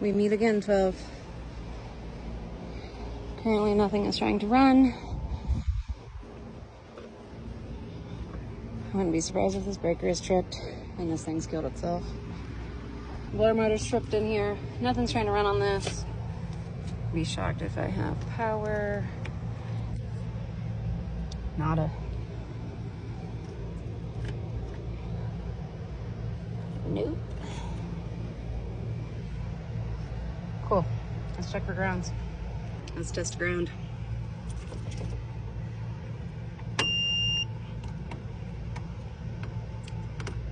We meet again, 12. Currently nothing is trying to run. I wouldn't be surprised if this breaker is tripped and this thing's killed itself. Blower motor's tripped in here. Nothing's trying to run on this. Be shocked if I have power. Nada. Nope. Cool. Let's check for grounds. Let's test ground.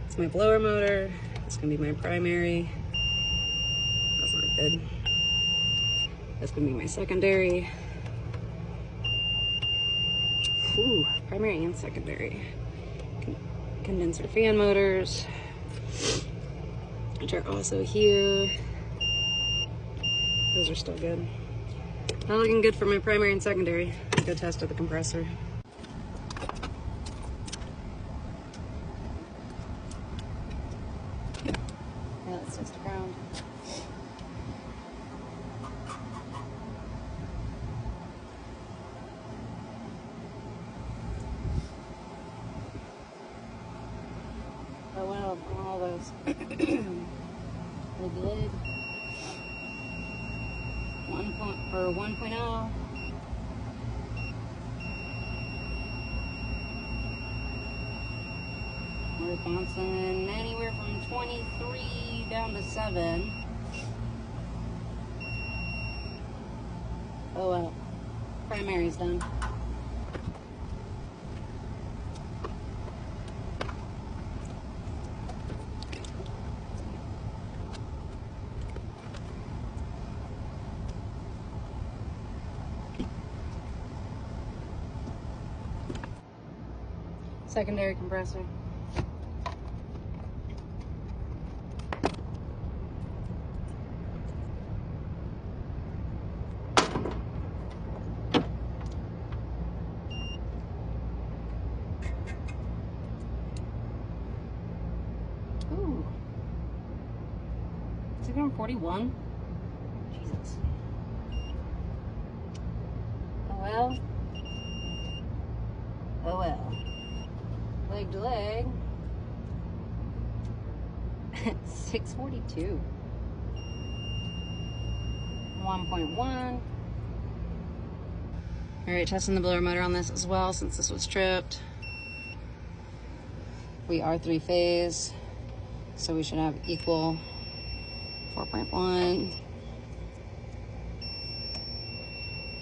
It's my blower motor. It's gonna be my primary. That's not good. That's gonna be my secondary. Ooh, primary and secondary. Condenser fan motors, which are also here. Those are still good. Not looking good for my primary and secondary. Let's go test with the compressor. Yeah, let's test the ground. Oh well, on all those. Good. 1.0. We're bouncing anywhere from 23 down to 7. Oh well, primary's done. Secondary compressor. Ooh. Is it going 41? Jesus. Oh well. Oh well. Leg to leg. 642. 1.1. Alright, testing the blower motor on this as well since this was tripped. We are 3-phase, so we should have equal 4.1,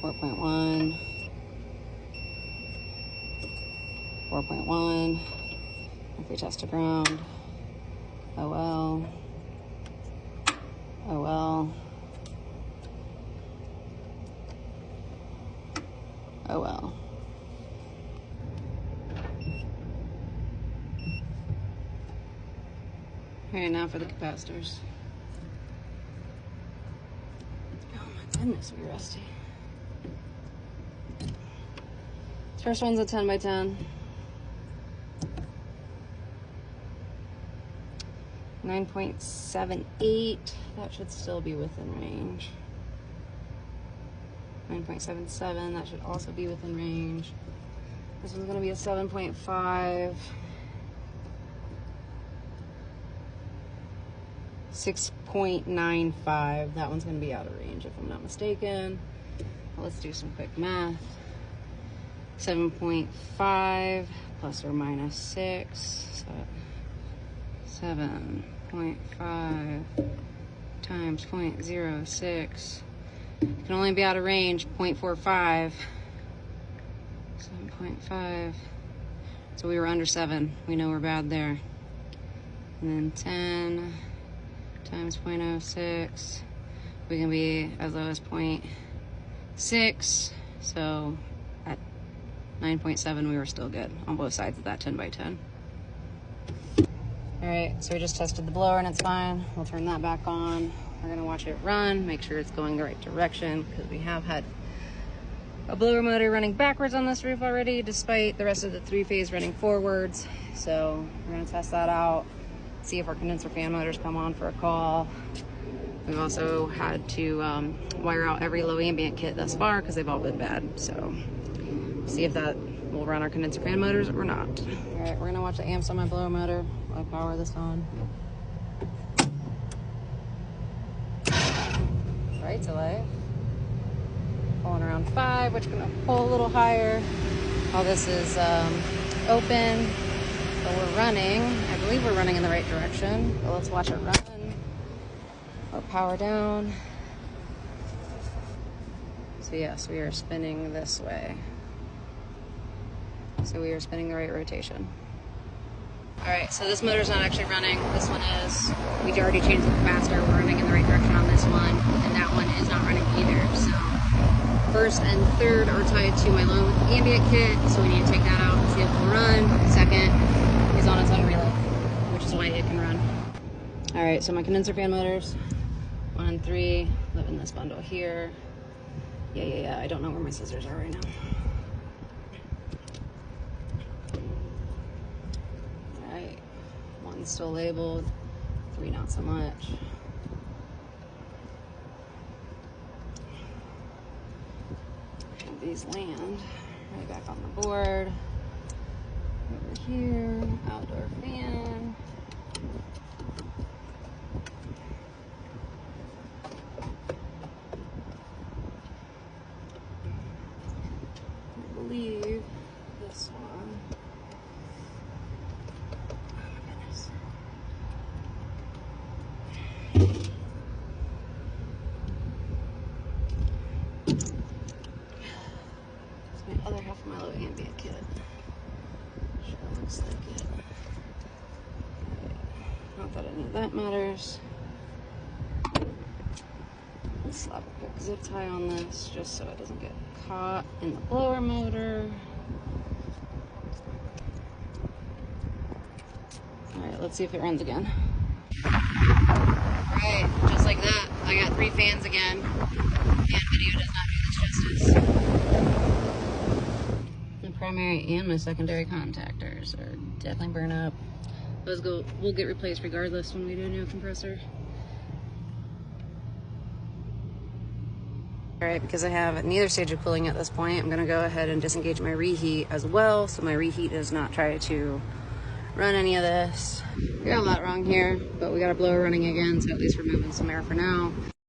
4.1, 4.1. If we test a ground, oh well, oh well, oh well. All right, now for the capacitors. Oh my goodness, we rusty. This first one's a 10 by 10. 9.78, that should still be within range. 9.77, that should also be within range. This one's gonna be a 7.5. 6.95, that one's gonna be out of range if I'm not mistaken. Let's do some quick math. 7.5 plus or minus 6, so 7.5 times 0.06 can only be out of range 0.45. 7.5, so we were under 7. We know we're bad there. And then 10 times 0.06, we can be as low as 0.6, so at 9.7 we were still good on both sides of that 10 by 10. All right, so we just tested the blower and it's fine. We'll turn that back on. We're gonna watch it run, make sure it's going the right direction, because we have had a blower motor running backwards on this roof already, despite the rest of the 3-phase running forwards. So we're gonna test that out, see if our condenser fan motors come on for a call. We've also had to wire out every low ambient kit thus far because they've all been bad. So see if that will run our condenser fan motors or not. All right, we're gonna watch the amps on my blower motor. I'll power this on. Right to life. Pulling around 5, which is gonna pull a little higher. All this is open, but we're running. I believe we're running in the right direction, but let's watch it run. Or power down. So yes, we are spinning this way. So we are spinning the right rotation. All right, so this motor's not actually running. This one is. We already changed the capacitor. We're running in the right direction on this one, and that one is not running either. So first and third are tied to my low ambient kit, so we need to take that out and see if it'll run. Second is on its own relay, which is why it can run. All right, so my condenser fan motors, 1 and 3, live in this bundle here. Yeah, I don't know where my scissors are right now. All right, 1's still labeled, 3 not so much. And these land right back on the board. Over here, outdoor fan. I believe this one. Oh my goodness. It's my other half of my low ambient kit. Sure looks like it. Not that any of that matters. Let's slap a quick zip tie on this just so it doesn't get caught in the blower motor. Alright, let's see if it runs again. Alright, just like that, I got 3 fans again, and video does not do this justice. The primary and my secondary contactors are definitely burnt up. Those will get replaced regardless when we do a new compressor. All right, because I have neither stage of cooling at this point, I'm gonna go ahead and disengage my reheat as well, so my reheat does not try to run any of this. We got a lot wrong here, but we got a blower running again, so at least we're moving some air for now.